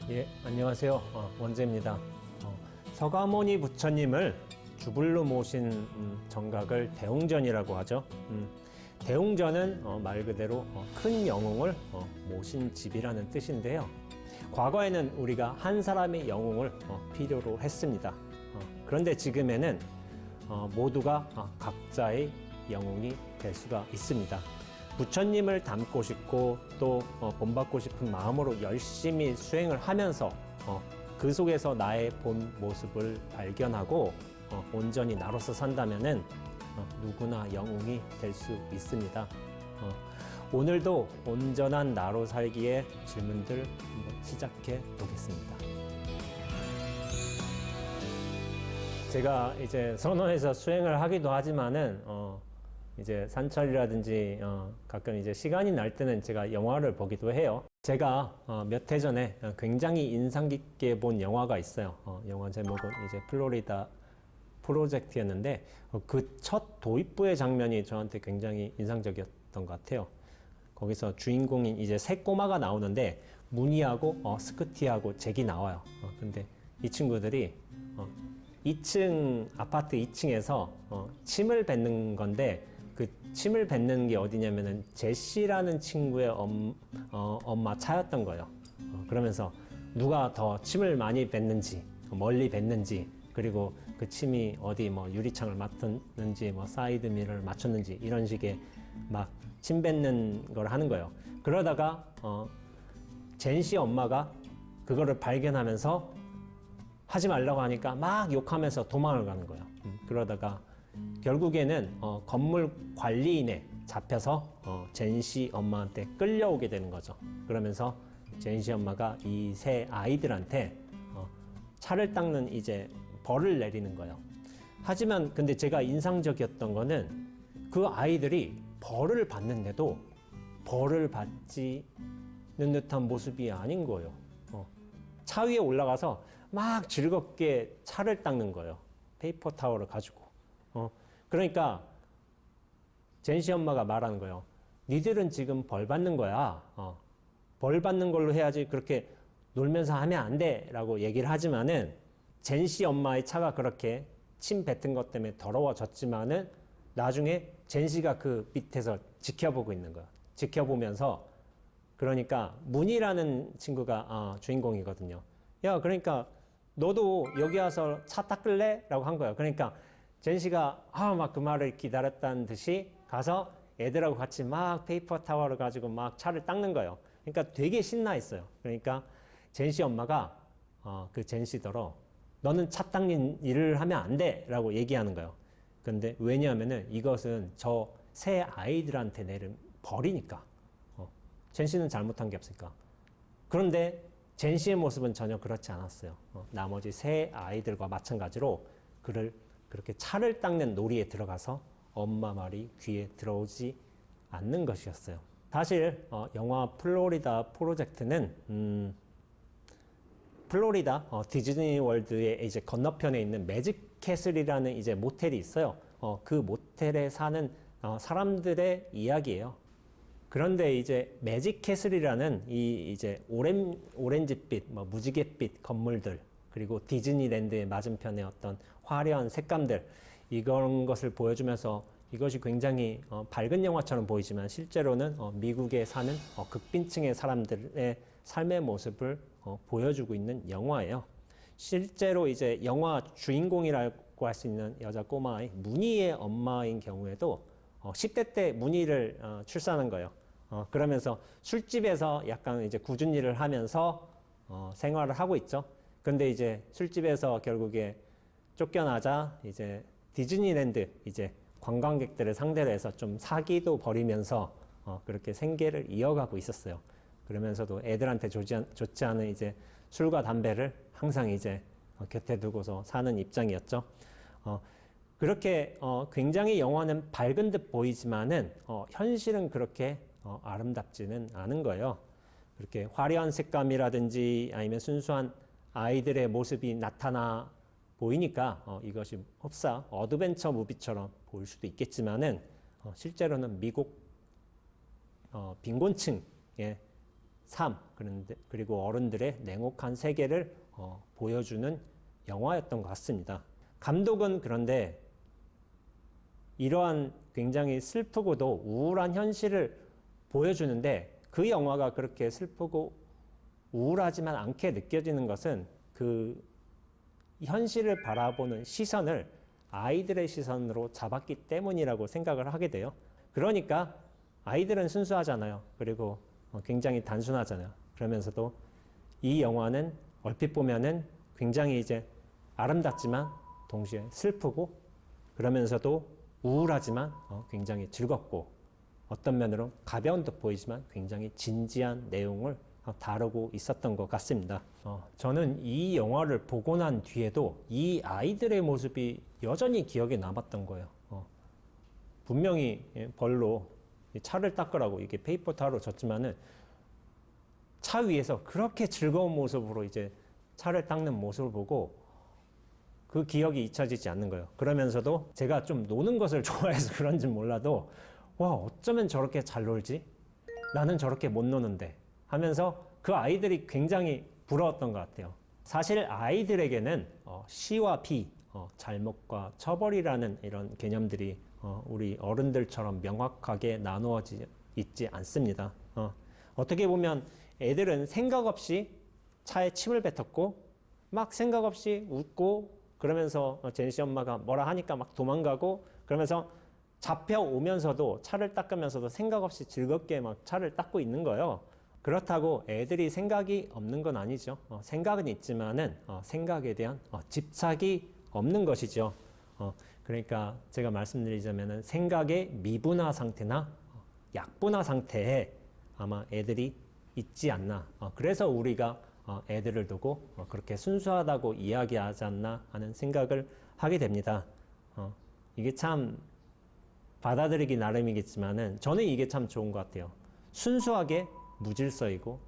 예, 안녕하세요. 원재입니다. 서가모니 부처님을 주불로 모신 정각을 대웅전이라고 하죠. 대웅전은 말 그대로 큰 영웅을 모신 집이라는 뜻인데요. 과거에는 우리가 한 사람의 영웅을 필요로 했습니다. 그런데 지금에는 모두가 각자의 영웅이 될 수가 있습니다. 부처님을 닮고 싶고 또 본받고 싶은 마음으로 열심히 수행을 하면서 그 속에서 나의 본 모습을 발견하고 온전히 나로서 산다면은 누구나 영웅이 될 수 있습니다. 오늘도 온전한 나로 살기의 질문들 한번 시작해 보겠습니다. 제가 이제 선원에서 수행을 하기도 하지만은 이제 산철이라든지 가끔 이제 시간이 날 때는 제가 영화를 보기도 해요. 제가 몇 해 전에 굉장히 인상 깊게 본 영화가 있어요. 영화 제목은 이제 플로리다 프로젝트였는데 그 첫 도입부의 장면이 저한테 굉장히 인상적이었던 것 같아요. 거기서 주인공인 이제 세 꼬마가 나오는데 무늬하고 스크티하고 잭이 나와요. 근데 이 친구들이 2층 아파트 2층에서 침을 뱉는 건데 그 침을 뱉는 게 어디냐면은 제시라는 친구의 엄마 차였던 거예요. 그러면서 누가 더 침을 많이 뱉는지 멀리 뱉는지 그리고 그 침이 어디 뭐 유리창을 맞췄는지 뭐 사이드미러를 맞췄는지 이런 식의 막 침 뱉는 걸 하는 거예요. 그러다가 젠시 엄마가 그거를 발견하면서 하지 말라고 하니까 막 욕하면서 도망을 가는 거예요. 그러다가 결국에는 건물 관리인에 잡혀서 젠시 엄마한테 끌려오게 되는 거죠. 그러면서 젠시 엄마가 이 세 아이들한테 차를 닦는 이제 벌을 내리는 거예요. 하지만 근데 제가 인상적이었던 거는 그 아이들이 벌을 받는데도 벌을 받지는 듯한 모습이 아닌 거예요. 차 위에 올라가서 막 즐겁게 차를 닦는 거예요. 페이퍼 타월을 가지고. 그러니까 젠시 엄마가 말하는 거예요. 니들은 지금 벌 받는 거야. 벌 받는 걸로 해야지 그렇게 놀면서 하면 안 돼. 라고 얘기를 하지만은 젠시 엄마의 차가 그렇게 침 뱉은 것 때문에 더러워졌지만은 나중에 젠시가 그 밑에서 지켜보고 있는 거야. 지켜보면서 그러니까 문이라는 친구가 주인공이거든요. 야, 그러니까 너도 여기 와서 차 닦을래? 라고 한 거야. 그러니까 젠시가 막 그 말을 기다렸다는 듯이 가서 애들하고 같이 막 페이퍼 타월을 가지고 막 차를 닦는 거예요. 그러니까 되게 신나 있어요. 그러니까 젠시 엄마가 그 젠시더러 너는 차 닦는 일을 하면 안 돼! 라고 얘기하는 거예요. 근데 왜냐하면은 이것은 저 새 아이들한테 내린 벌이니까. 젠시는 잘못한 게 없으니까. 그런데 젠시의 모습은 전혀 그렇지 않았어요. 나머지 새 아이들과 마찬가지로 그를 그렇게 차를 닦는 놀이에 들어가서 엄마 말이 귀에 들어오지 않는 것이었어요. 사실 영화 플로리다 프로젝트는 플로리다 디즈니 월드의 이제 건너편에 있는 매직 캐슬이라는 이제 모텔이 있어요. 그 모텔에 사는 사람들의 이야기예요. 그런데 이제 매직 캐슬이라는 이 이제 오렌지빛, 무지갯빛 건물들 그리고 디즈니랜드의 맞은편에 어떤 화려한 색감들 이런 것을 보여주면서 이것이 굉장히 밝은 영화처럼 보이지만 실제로는 미국에 사는 극빈층의 사람들의 삶의 모습을 보여주고 있는 영화예요. 실제로 이제 영화 주인공이라고 할 수 있는 여자 꼬마의 무늬의 엄마인 경우에도 10대 때 무늬를 출산한 거예요. 그러면서 술집에서 약간 이제 굳은 일을 하면서 생활을 하고 있죠. 근데 이제 술집에서 결국에 쫓겨나자 이제 디즈니랜드 이제 관광객들을 상대로 해서 좀 사기도 벌이면서 그렇게 생계를 이어가고 있었어요. 그러면서도 애들한테 좋지 않은 이제 술과 담배를 항상 이제 곁에 두고서 사는 입장이었죠. 그렇게 굉장히 영화는 밝은 듯 보이지만은 현실은 그렇게 아름답지는 않은 거예요. 그렇게 화려한 색감이라든지 아니면 순수한 아이들의 모습이 나타나 보이니까 이것이 흡사 어드벤처 무비처럼 보일 수도 있겠지만은 실제로는 미국 빈곤층의 삶, 그리고 어른들의 냉혹한 세계를 보여주는 영화였던 것 같습니다. 감독은 그런데 이러한 굉장히 슬프고도 우울한 현실을 보여주는데 그 영화가 그렇게 슬프고 우울하지만 않게 느껴지는 것은 그 현실을 바라보는 시선을 아이들의 시선으로 잡았기 때문이라고 생각을 하게 돼요. 그러니까 아이들은 순수하잖아요. 그리고 굉장히 단순하잖아요. 그러면서도 이 영화는 얼핏 보면은 굉장히 이제 아름답지만 동시에 슬프고 그러면서도 우울하지만 굉장히 즐겁고 어떤 면으로 가벼운 듯 보이지만 굉장히 진지한 내용을 다루고 있었던 것 같습니다. 저는 이 영화를 보고 난 뒤에도 이 아이들의 모습이 여전히 기억에 남았던 거예요. 분명히 벌로 차를 닦으라고 이게 페이퍼 타로 줬지만은 차 위에서 그렇게 즐거운 모습으로 이제 차를 닦는 모습을 보고 그 기억이 잊혀지지 않는 거예요. 그러면서도 제가 좀 노는 것을 좋아해서 그런지 몰라도 와, 어쩌면 저렇게 잘 놀지? 나는 저렇게 못 노는데 하면서 그 아이들이 굉장히 부러웠던 것 같아요. 사실 아이들에게는 시와 비, 잘못과 처벌이라는 이런 개념들이 우리 어른들처럼 명확하게 나누어져 있지 않습니다. 어떻게 보면 애들은 생각 없이 차에 침을 뱉었고 막 생각 없이 웃고 그러면서 제니씨 엄마가 뭐라 하니까 막 도망가고 그러면서 잡혀오면서도 차를 닦으면서도 생각 없이 즐겁게 막 차를 닦고 있는 거예요. 그렇다고 애들이 생각이 없는 건 아니죠. 생각은 있지만은 생각에 대한 집착이 없는 것이죠. 그러니까 제가 말씀드리자면은 생각의 미분화 상태나 약분화 상태에 아마 애들이 있지 않나. 그래서 우리가 애들을 두고 그렇게 순수하다고 이야기하지 않나 하는 생각을 하게 됩니다. 이게 참 받아들이기 나름이겠지만은 저는 이게 참 좋은 것 같아요. 순수하게 무질서이고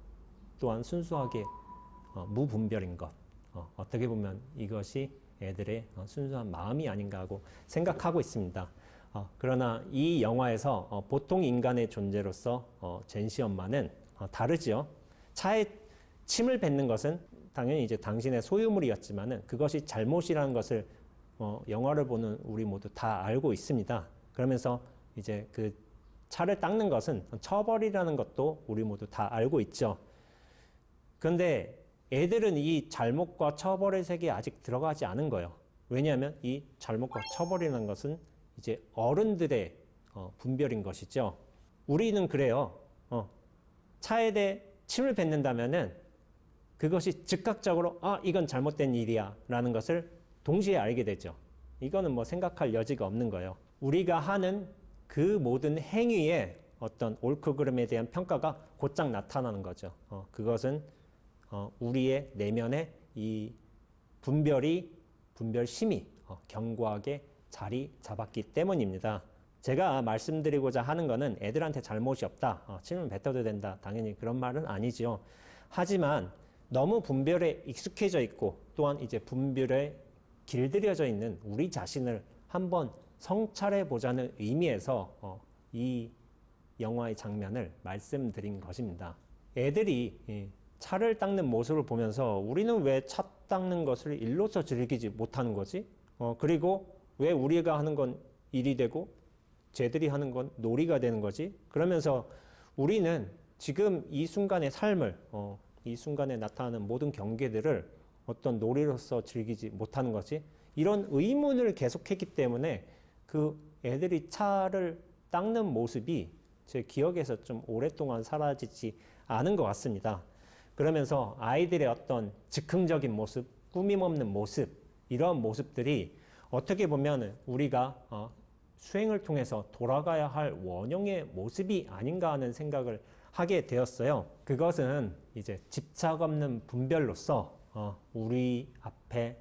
또한 순수하게 무분별인 것. 어떻게 보면 이것이 애들의 순수한 마음이 아닌가 하고 생각하고 있습니다. 그러나 이 영화에서 보통 인간의 존재로서 젠시 엄마는 다르지요. 차에 침을 뱉는 것은 당연히 이제 당신의 소유물이었지만은 그것이 잘못이라는 것을 영화를 보는 우리 모두 다 알고 있습니다. 그러면서 이제 그 차를 닦는 것은 처벌이라는 것도 우리 모두 다 알고 있죠. 그런데 애들은 이 잘못과 처벌의 세계에 아직 들어가지 않은 거예요. 왜냐하면 이 잘못과 처벌이라는 것은 이제 어른들의 분별인 것이죠. 우리는 그래요. 차에 대해 침을 뱉는다면은 그것이 즉각적으로 이건 잘못된 일이야 라는 것을 동시에 알게 되죠. 이거는 뭐 생각할 여지가 없는 거예요. 우리가 하는 그 모든 행위에 어떤 옳고 그름에 대한 평가가 곧장 나타나는 거죠. 그것은 우리의 내면에 이 분별심이 견고하게 자리 잡았기 때문입니다. 제가 말씀드리고자 하는 것은 애들한테 잘못이 없다. 침을 뱉어도 된다. 당연히 그런 말은 아니지요. 하지만 너무 분별에 익숙해져 있고 또한 이제 분별에 길들여져 있는 우리 자신을 한번 성찰해 보자는 의미에서 이 영화의 장면을 말씀드린 것입니다. 애들이 차를 닦는 모습을 보면서 우리는 왜 차 닦는 것을 일로서 즐기지 못하는 거지? 그리고 왜 우리가 하는 건 일이 되고 쟤들이 하는 건 놀이가 되는 거지? 그러면서 우리는 지금 이 순간의 삶을 이 순간에 나타나는 모든 경계들을 어떤 놀이로서 즐기지 못하는 거지? 이런 의문을 계속했기 때문에 그 애들이 차를 닦는 모습이 제 기억에서 좀 오랫동안 사라지지 않은 것 같습니다. 그러면서 아이들의 어떤 즉흥적인 모습, 꾸밈없는 모습, 이런 모습들이 어떻게 보면 우리가 수행을 통해서 돌아가야 할 원형의 모습이 아닌가 하는 생각을 하게 되었어요. 그것은 이제 집착 없는 분별로서 우리 앞에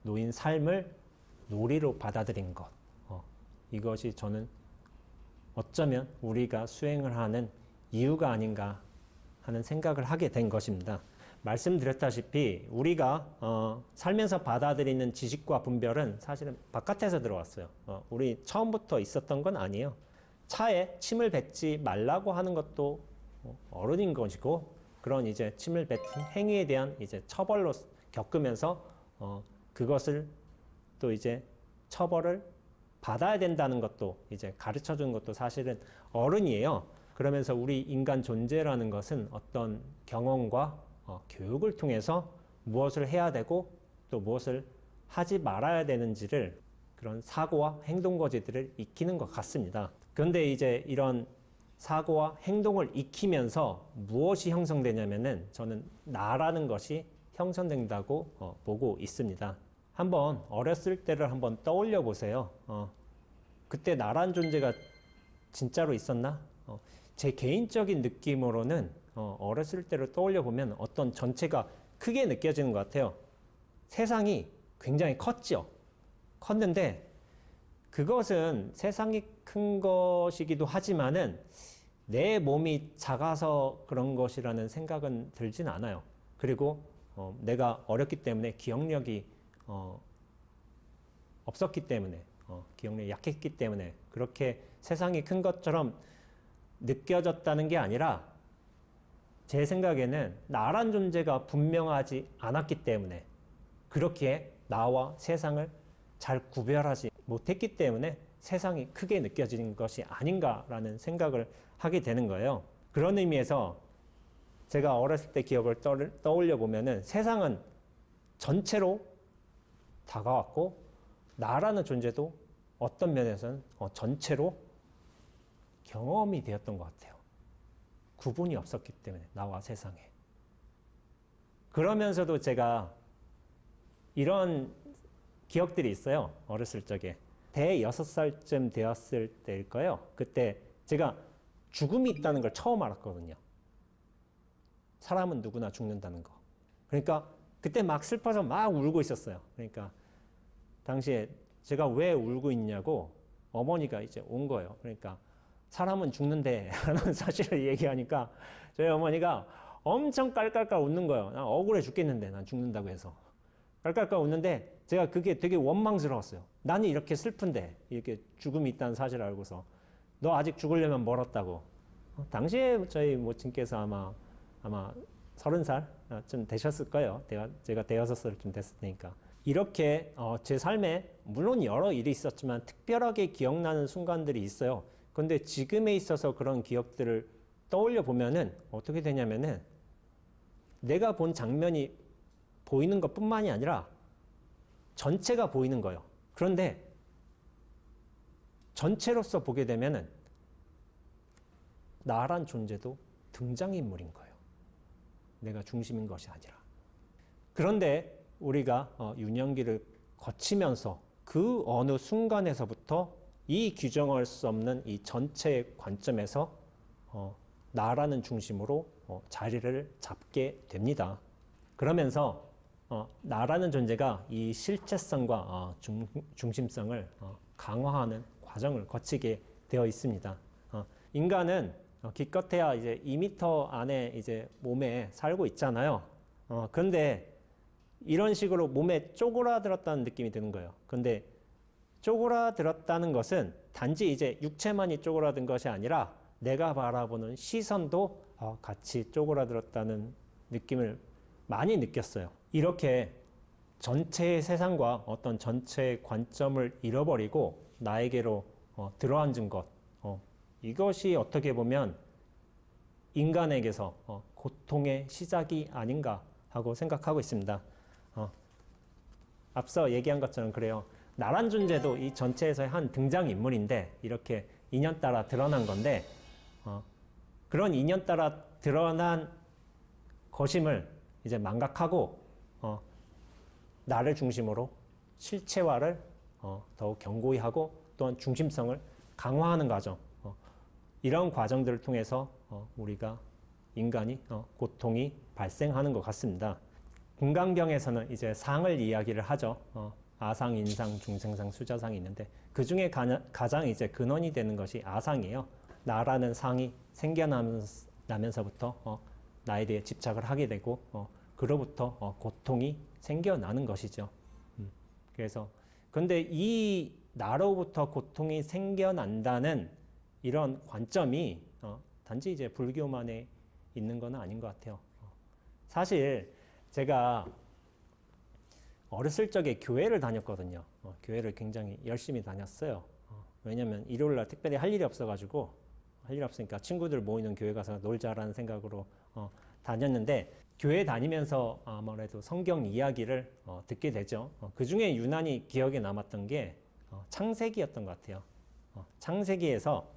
놓인 삶을 놀이로 받아들인 것. 이것이 저는 어쩌면 우리가 수행을 하는 이유가 아닌가 하는 생각을 하게 된 것입니다. 말씀드렸다시피 우리가 살면서 받아들이는 지식과 분별은 사실은 바깥에서 들어왔어요. 우리 처음부터 있었던 건 아니에요. 차에 침을 뱉지 말라고 하는 것도 어른인 것이고 그런 이제 침을 뱉은 행위에 대한 이제 처벌로 겪으면서 그것을 또 이제 처벌을 받아야 된다는 것도 이제 가르쳐 주는 것도 사실은 어른이에요. 그러면서 우리 인간 존재라는 것은 어떤 경험과 교육을 통해서 무엇을 해야 되고 또 무엇을 하지 말아야 되는지를 그런 사고와 행동 거지들을 익히는 것 같습니다. 그런데 이제 이런 사고와 행동을 익히면서 무엇이 형성되냐면은 저는 나라는 것이 형성된다고 보고 있습니다. 한번 어렸을 때를 한번 떠올려 보세요. 그때 나란 존재가 진짜로 있었나? 제 개인적인 느낌으로는 어렸을 때를 떠올려 보면 어떤 전체가 크게 느껴지는 것 같아요. 세상이 굉장히 컸죠. 컸는데 그것은 세상이 큰 것이기도 하지만은 내 몸이 작아서 그런 것이라는 생각은 들진 않아요. 그리고 내가 어렸기 때문에 기억력이 없었기 때문에 기억력이 약했기 때문에 그렇게 세상이 큰 것처럼 느껴졌다는 게 아니라 제 생각에는 나란 존재가 분명하지 않았기 때문에 그렇게 나와 세상을 잘 구별하지 못했기 때문에 세상이 크게 느껴지는 것이 아닌가라는 생각을 하게 되는 거예요. 그런 의미에서 제가 어렸을 때 기억을 떠올려 보면은 세상은 전체로 다가왔고 나라는 존재도 어떤 면에서는 전체로 경험이 되었던 것 같아요. 구분이 없었기 때문에 나와 세상에. 그러면서도 제가 이런 기억들이 있어요. 어렸을 적에. 대 6살쯤 되었을 때일 거예요. 그때 제가 죽음이 있다는 걸 처음 알았거든요. 사람은 누구나 죽는다는 거. 그러니까 그때 막 슬퍼서 막 울고 있었어요. 그러니까 당시에 제가 왜 울고 있냐고 어머니가 이제 온 거예요. 그러니까 사람은 죽는데 라는 사실을 얘기하니까 저희 어머니가 엄청 깔깔깔 웃는 거예요. 난 억울해 죽겠는데 난 죽는다고 해서. 깔깔깔 웃는데 제가 그게 되게 원망스러웠어요. 나는 이렇게 슬픈데 이렇게 죽음이 있다는 사실을 알고서 너 아직 죽으려면 멀었다고. 당시에 저희 모친께서 아마 30살쯤 되셨을 거예요. 제가 대여섯 살쯤 됐을 테니까. 이렇게 제 삶에 물론 여러 일이 있었지만 특별하게 기억나는 순간들이 있어요. 그런데 지금에 있어서 그런 기억들을 떠올려 보면은 어떻게 되냐면은 내가 본 장면이 보이는 것뿐만이 아니라 전체가 보이는 거예요. 그런데 전체로서 보게 되면은 나란 존재도 등장인물인 거예요. 내가 중심인 것이 아니라. 그런데 우리가 유년기를 거치면서 그 어느 순간에서부터 이 규정할 수 없는 이 전체의 관점에서 나라는 중심으로 자리를 잡게 됩니다. 그러면서 나라는 존재가 이 실체성과 중심성을 강화하는 과정을 거치게 되어 있습니다. 인간은 기껏해야 이제 2m 안에 이제 몸에 살고 있잖아요. 그런데 이런 식으로 몸에 쪼그라들었다는 느낌이 드는 거예요. 근데 쪼그라들었다는 것은 단지 이제 육체만이 쪼그라든 것이 아니라 내가 바라보는 시선도 같이 쪼그라들었다는 느낌을 많이 느꼈어요. 이렇게 전체의 세상과 어떤 전체의 관점을 잃어버리고 나에게로 들어앉은 것, 이것이 어떻게 보면 인간에게서 고통의 시작이 아닌가 하고 생각하고 있습니다. 앞서 얘기한 것처럼 그래요. 나란 존재도 이 전체에서의 한 등장인물인데 이렇게 인연따라 드러난 건데 그런 인연따라 드러난 것임을 이제 망각하고 나를 중심으로 실체화를 더욱 견고히 하고 또한 중심성을 강화하는 과정, 이런 과정들을 통해서 우리가 인간이 고통이 발생하는 것 같습니다. 금강경에서는 이제 상을 이야기를 하죠. 아상, 인상, 중생상, 수자상이 있는데 그 중에 가장 이제 근원이 되는 것이 아상이에요. 나라는 상이 생겨나면서부터 나에 대해 집착을 하게 되고 그로부터 고통이 생겨나는 것이죠. 그래서 근데 이 나로부터 고통이 생겨난다는 이런 관점이 단지 이제 불교만에 있는 건 아닌 것 같아요. 사실 제가 어렸을 적에 교회를 다녔거든요. 교회를 굉장히 열심히 다녔어요. 왜냐면 일요일 날 특별히 할 일이 없어가지고 할 일 없으니까 친구들 모이는 교회 가서 놀자라는 생각으로 다녔는데 교회 다니면서 아무래도 성경 이야기를 듣게 되죠. 그 중에 유난히 기억에 남았던 게 창세기였던 것 같아요. 창세기에서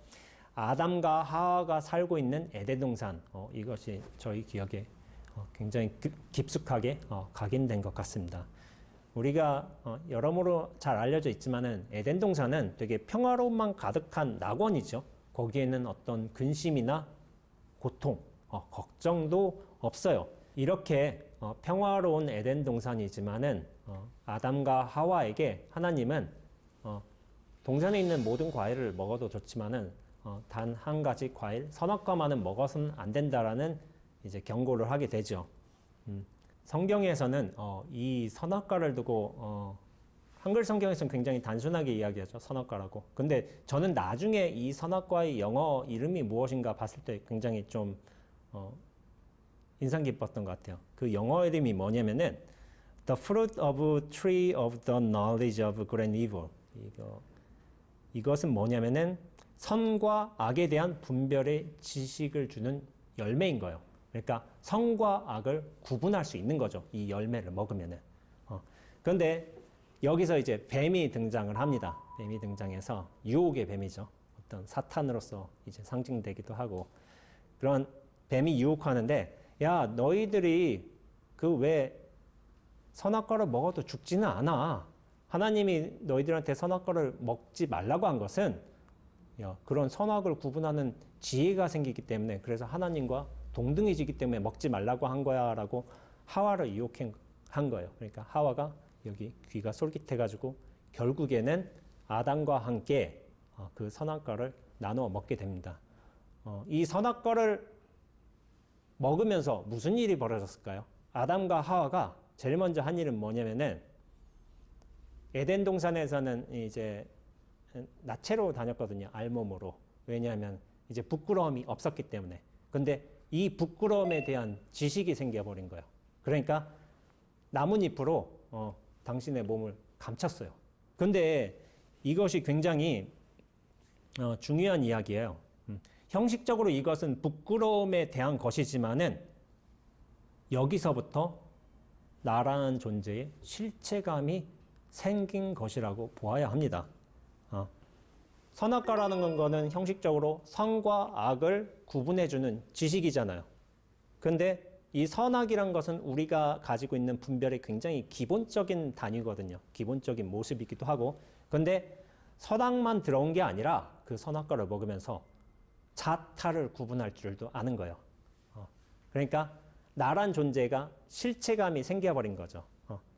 아담과 하와가 살고 있는 에덴 동산, 이것이 저희 기억에 굉장히 깊숙하게 각인된 것 같습니다. 우리가 여러모로 잘 알려져 있지만은 에덴 동산은 되게 평화로움만 가득한 낙원이죠. 거기에는 어떤 근심이나 고통, 걱정도 없어요. 이렇게 평화로운 에덴 동산이지만은 아담과 하와에게 하나님은 동산에 있는 모든 과일을 먹어도 좋지만은 단 한 가지 과일, 선악과만은 먹어서는 안 된다라는 이제 경고를 하게 되죠. 성경에서는 이 선악과를 두고 한글 성경에서는 굉장히 단순하게 이야기하죠. 선악과라고. 근데 저는 나중에 이 선악과의 영어 이름이 무엇인가 봤을 때 굉장히 좀 인상 깊었던 것 같아요. 그 영어 이름이 뭐냐면은 The fruit of tree of the knowledge of good and evil. 이것은 뭐냐면은 선과 악에 대한 분별의 지식을 주는 열매인 거예요. 그러니까 선과 악을 구분할 수 있는 거죠. 이 열매를 먹으면은. 그런데 여기서 이제 뱀이 등장을 합니다. 뱀이 등장해서 유혹의 뱀이죠. 어떤 사탄으로서 이제 상징되기도 하고 그런 뱀이 유혹하는데 야 너희들이 그 왜 선악과를 먹어도 죽지는 않아. 하나님이 너희들한테 선악과를 먹지 말라고 한 것은 그런 선악을 구분하는 지혜가 생기기 때문에 그래서 하나님과 동등해지기 때문에 먹지 말라고 한 거야 라고 하와를 유혹한 거예요. 그러니까 하와가 여기 귀가 솔깃해가지고 결국에는 아담과 함께 그 선악과를 나누어 먹게 됩니다. 이 선악과를 먹으면서 무슨 일이 벌어졌을까요? 아담과 하와가 제일 먼저 한 일은 뭐냐면은 에덴 동산에서는 이제 나체로 다녔거든요. 알몸으로. 왜냐하면 이제 부끄러움이 없었기 때문에. 근데 이 부끄러움에 대한 지식이 생겨버린 거예요. 그러니까 나뭇잎으로 당신의 몸을 감췄어요. 근데 이것이 굉장히 중요한 이야기예요. 형식적으로 이것은 부끄러움에 대한 것이지만은 여기서부터 나라는 존재의 실체감이 생긴 것이라고 보아야 합니다. 선악과라는 거는 형식적으로 선과 악을 구분해주는 지식이잖아요. 근데 이 선악이란 것은 우리가 가지고 있는 분별의 굉장히 기본적인 단위거든요. 기본적인 모습이기도 하고. 근데 선악만 들어온 게 아니라 그 선악과를 먹으면서 자타를 구분할 줄도 아는 거예요. 그러니까 나란 존재가 실체감이 생겨버린 거죠.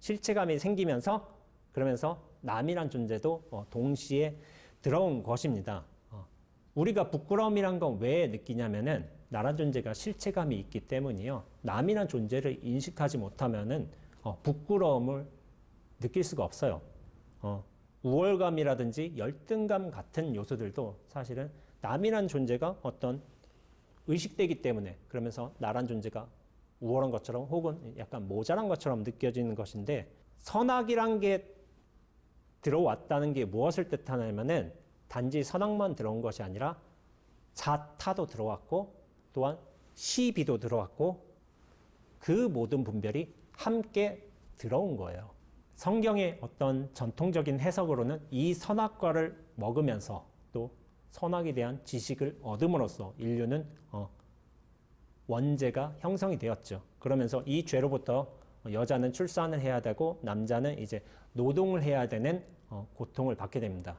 실체감이 생기면서 그러면서 남이란 존재도 동시에 들어온 것입니다. 우리가 부끄러움이란 건 왜 느끼냐면은 나란 존재가 실체감이 있기 때문이요. 남이란 존재를 인식하지 못하면은 부끄러움을 느낄 수가 없어요. 우월감이라든지 열등감 같은 요소들도 사실은 남이란 존재가 어떤 의식되기 때문에 그러면서 나란 존재가 우월한 것처럼 혹은 약간 모자란 것처럼 느껴지는 것인데 선악이란 게 들어왔다는 게 무엇을 뜻하냐면은 단지 선악만 들어온 것이 아니라 자타도 들어왔고 또한 시비도 들어왔고 그 모든 분별이 함께 들어온 거예요. 성경의 어떤 전통적인 해석으로는 이 선악과를 먹으면서 또 선악에 대한 지식을 얻음으로써 인류는 원죄가 형성이 되었죠. 그러면서 이 죄로부터 여자는 출산을 해야 되고 남자는 이제 노동을 해야 되는 고통을 받게 됩니다.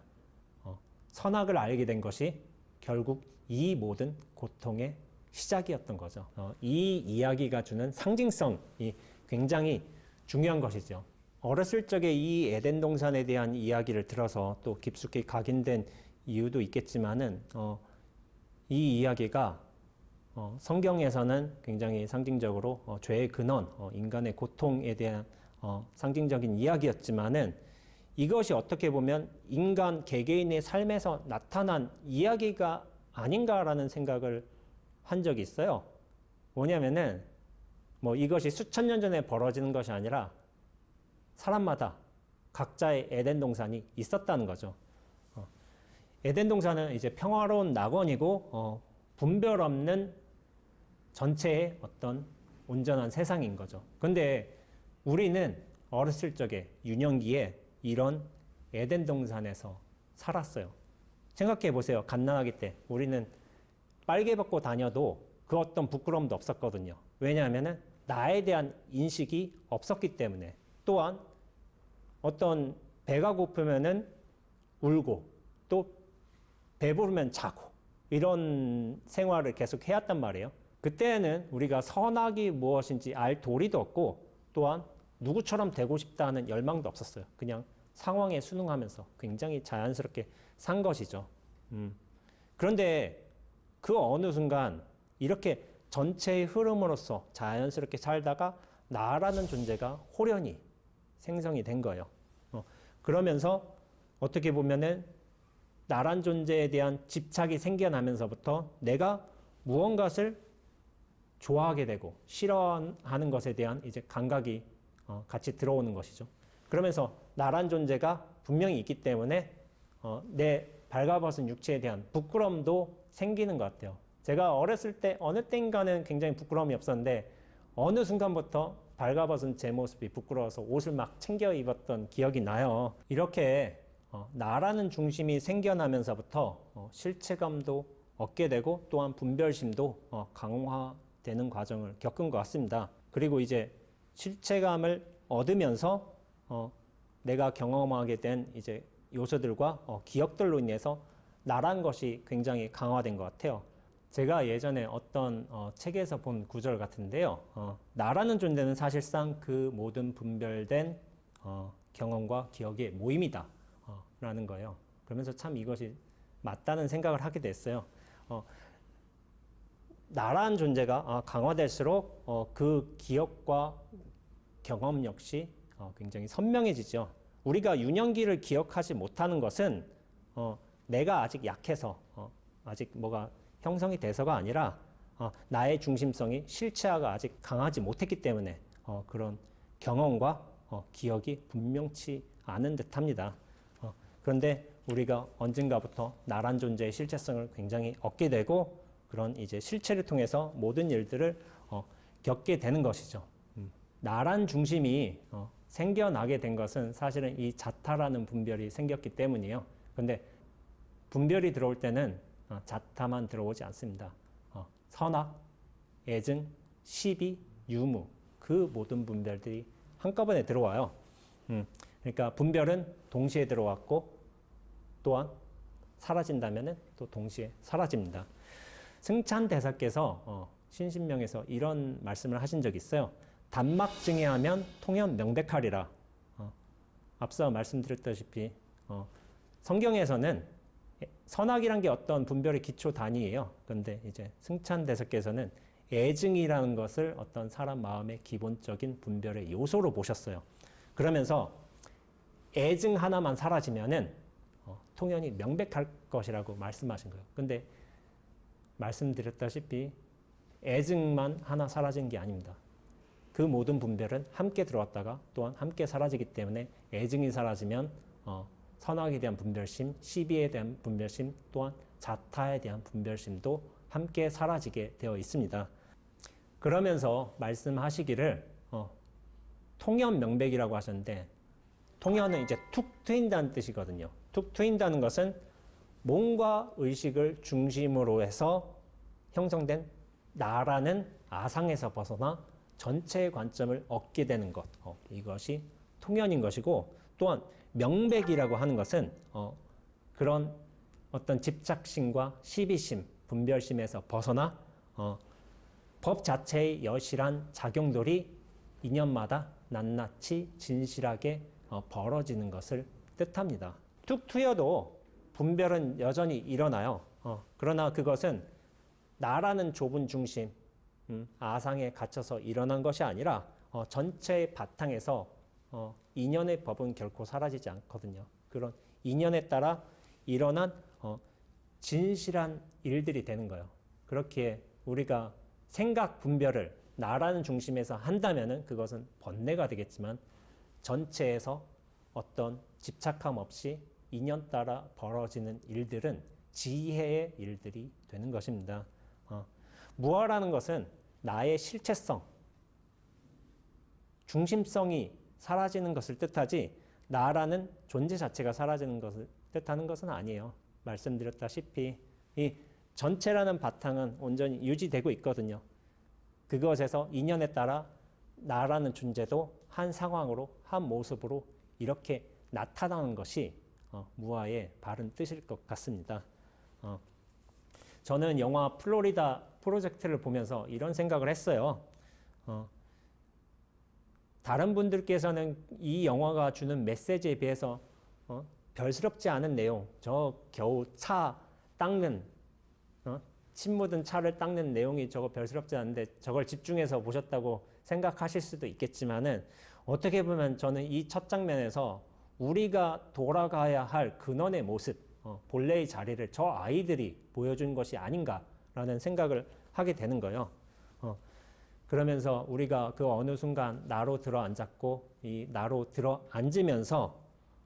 선악을 알게 된 것이 결국 이 모든 고통의 시작이었던 거죠. 이 이야기가 주는 상징성이 굉장히 중요한 것이죠. 어렸을 적에 이 에덴 동산에 대한 이야기를 들어서 또 깊숙이 각인된 이유도 있겠지만은 이 이야기가 성경에서는 굉장히 상징적으로 죄의 근원, 인간의 고통에 대한 상징적인 이야기였지만은 이것이 어떻게 보면 인간 개개인의 삶에서 나타난 이야기가 아닌가라는 생각을 한 적이 있어요. 뭐냐면은 뭐 이것이 수천 년 전에 벌어지는 것이 아니라 사람마다 각자의 에덴 동산이 있었다는 거죠. 에덴 동산은 이제 평화로운 낙원이고 분별 없는 전체의 어떤 온전한 세상인 거죠. 근데 우리는 어렸을 적에 유년기에 이런 에덴 동산에서 살았어요. 생각해 보세요. 갓난아기 때 우리는 빨개 벗고 다녀도 그 어떤 부끄러움도 없었거든요. 왜냐하면 나에 대한 인식이 없었기 때문에. 또한 어떤 배가 고프면은 울고 또 배부르면 자고 이런 생활을 계속 해왔단 말이에요. 그때는 우리가 선악이 무엇인지 알 도리도 없고 또한 누구처럼 되고 싶다는 열망도 없었어요. 그냥 상황에 순응하면서 굉장히 자연스럽게 산 것이죠. 그런데 그 어느 순간 이렇게 전체의 흐름으로서 자연스럽게 살다가 나라는 존재가 호련히 생성이 된 거예요. 그러면서 어떻게 보면은 나란 존재에 대한 집착이 생겨나면서부터 내가 무언가를 좋아하게 되고 싫어하는 것에 대한 이제 감각이 같이 들어오는 것이죠. 그러면서 나란 존재가 분명히 있기 때문에 내 발가벗은 육체에 대한 부끄러움도 생기는 것 같아요. 제가 어렸을 때 어느 때인가는 굉장히 부끄러움이 없었는데 어느 순간부터 발가벗은 제 모습이 부끄러워서 옷을 막 챙겨 입었던 기억이 나요. 이렇게 나라는 중심이 생겨나면서부터 실체감도 얻게 되고 또한 분별심도 강화되는 과정을 겪은 것 같습니다. 그리고 이제 실체감을 얻으면서 내가 경험하게 된 이제 요소들과 기억들로 인해서 나란 것이 굉장히 강화된 것 같아요. 제가 예전에 어떤 책에서 본 구절 같은데요. 나라는 존재는 사실상 그 모든 분별된 경험과 기억의 모임이다 라는 거예요. 그러면서 참 이것이 맞다는 생각을 하게 됐어요. 나라는 존재가 강화될수록 그 기억과 경험 역시 굉장히 선명해지죠. 우리가 유년기를 기억하지 못하는 것은 내가 아직 약해서 아직 뭐가 형성이 돼서가 아니라 나의 중심성이 실체화가 아직 강하지 못했기 때문에 그런 경험과 기억이 분명치 않은 듯합니다. 그런데 우리가 언젠가부터 나란 존재의 실체성을 굉장히 얻게 되고 그런 이제 실체를 통해서 모든 일들을 겪게 되는 것이죠. 나란 중심이 생겨나게 된 것은 사실은 이 자타라는 분별이 생겼기 때문이에요. 근데 분별이 들어올 때는 자타만 들어오지 않습니다. 선악, 애증, 시비, 유무 그 모든 분별들이 한꺼번에 들어와요. 그러니까 분별은 동시에 들어왔고 또한 사라진다면 또 동시에 사라집니다. 승찬대사께서 신신명에서 이런 말씀을 하신 적이 있어요. 단막증해하면 통연 명백하리라. 앞서 말씀드렸다시피 성경에서는 선악이란 게 어떤 분별의 기초 단위예요. 그런데 이제 승찬대사께서는 애증이라는 것을 어떤 사람 마음의 기본적인 분별의 요소로 보셨어요. 그러면서 애증 하나만 사라지면은 통연이 명백할 것이라고 말씀하신 거예요. 근데 말씀드렸다시피 애증만 하나 사라진 게 아닙니다. 그 모든 분별은 함께 들어왔다가 또한 함께 사라지기 때문에 애증이 사라지면 선악에 대한 분별심, 시비에 대한 분별심, 또한 자타에 대한 분별심도 함께 사라지게 되어 있습니다. 그러면서 말씀하시기를 통연 명백이라고 하셨는데 통연은 이제 툭 트인다는 뜻이거든요. 툭 트인다는 것은 몸과 의식을 중심으로 해서 형성된 나라는 아상에서 벗어나 전체의 관점을 얻게 되는 것. 이것이 통연인 것이고 또한 명백이라고 하는 것은 그런 어떤 집착심과 시비심, 분별심에서 벗어나 법 자체의 여실한 작용들이 인연마다 낱낱이 진실하게 벌어지는 것을 뜻합니다. 툭 트여도 분별은 여전히 일어나요. 그러나 그것은 나라는 좁은 중심, 아상에 갇혀서 일어난 것이 아니라 전체의 바탕에서 인연의 법은 결코 사라지지 않거든요. 그런 인연에 따라 일어난 진실한 일들이 되는 거예요. 그렇게 우리가 생각 분별을 나라는 중심에서 한다면은 그것은 번뇌가 되겠지만 전체에서 어떤 집착함 없이 인연 따라 벌어지는 일들은 지혜의 일들이 되는 것입니다. 무아라는 것은 나의 실체성, 중심성이 사라지는 것을 뜻하지 나라는 존재 자체가 사라지는 것을 뜻하는 것은 아니에요. 말씀드렸다시피 이 전체라는 바탕은 온전히 유지되고 있거든요. 그것에서 인연에 따라 나라는 존재도 한 상황으로 한 모습으로 이렇게 나타나는 것이 무아의 바른 뜻일 것 같습니다. 저는 영화 플로리다 프로젝트를 보면서 이런 생각을 했어요. 다른 분들께서는 이 영화가 주는 메시지에 비해서 별스럽지 않은 내용, 저 겨우 차 닦는, 침 묻은 차를 닦는 내용이 저거 별스럽지 않은데 저걸 집중해서 보셨다고 생각하실 수도 있겠지만은 어떻게 보면 저는 이 첫 장면에서 우리가 돌아가야 할 근원의 모습, 본래의 자리를 저 아이들이 보여준 것이 아닌가라는 생각을 하게 되는 거예요. 그러면서 우리가 그 어느 순간 나로 들어 앉았고 이 나로 들어 앉으면서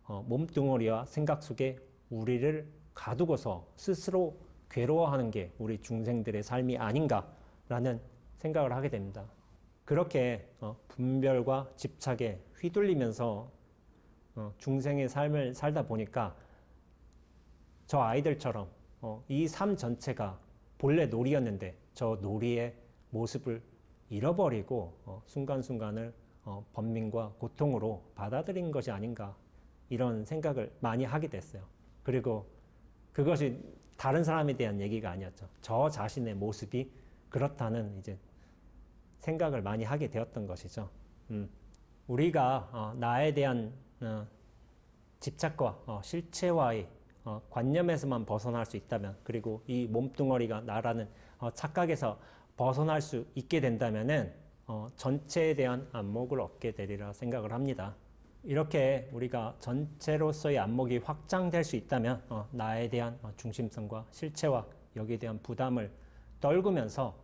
몸뚱어리와 생각 속에 우리를 가두고서 스스로 괴로워하는 게 우리 중생들의 삶이 아닌가라는 생각을 하게 됩니다. 그렇게 분별과 집착에 휘둘리면서 중생의 삶을 살다 보니까 저 아이들처럼 이 삶 전체가 본래 놀이였는데 저 놀이의 모습을 잃어버리고 순간순간을 번민과 고통으로 받아들인 것이 아닌가 이런 생각을 많이 하게 됐어요. 그리고 그것이 다른 사람에 대한 얘기가 아니었죠. 저 자신의 모습이 그렇다는 이제 생각을 많이 하게 되었던 것이죠. 우리가 나에 대한 집착과 실체와의 관념에서만 벗어날 수 있다면, 그리고 이 몸뚱어리가 나라는 착각에서 벗어날 수 있게 된다면은 전체에 대한 안목을 얻게 되리라 생각을 합니다. 이렇게 우리가 전체로서의 안목이 확장될 수 있다면 나에 대한 중심성과 실체와 여기에 대한 부담을 떨구면서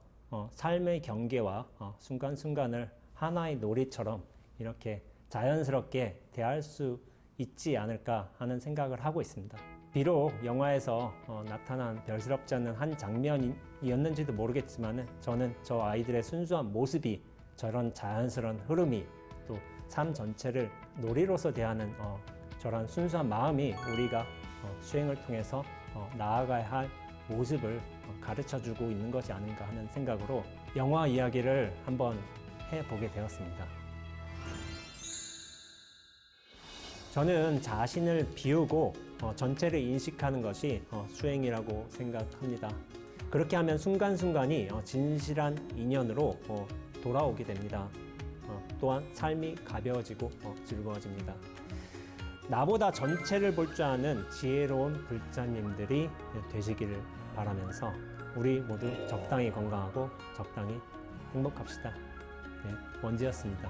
삶의 경계와 순간순간을 하나의 놀이처럼 이렇게 자연스럽게 대할 수 있지 않을까 하는 생각을 하고 있습니다. 비록 영화에서 나타난 별스럽지 않은 한 장면이었는지도 모르겠지만 저는 저 아이들의 순수한 모습이 저런 자연스러운 흐름이 또 삶 전체를 놀이로서 대하는 저런 순수한 마음이 우리가 수행을 통해서 나아가야 할 모습을 가르쳐주고 있는 것이 아닌가 하는 생각으로 영화 이야기를 한번 해보게 되었습니다. 저는 자신을 비우고 전체를 인식하는 것이 수행이라고 생각합니다. 그렇게 하면 순간순간이 진실한 인연으로 돌아오게 됩니다. 또한 삶이 가벼워지고 즐거워집니다. 나보다 전체를 볼 줄 아는 지혜로운 불자님들이 되시기를 바라면서 우리 모두 적당히 건강하고 적당히 행복합시다. 네, 원지였습니다.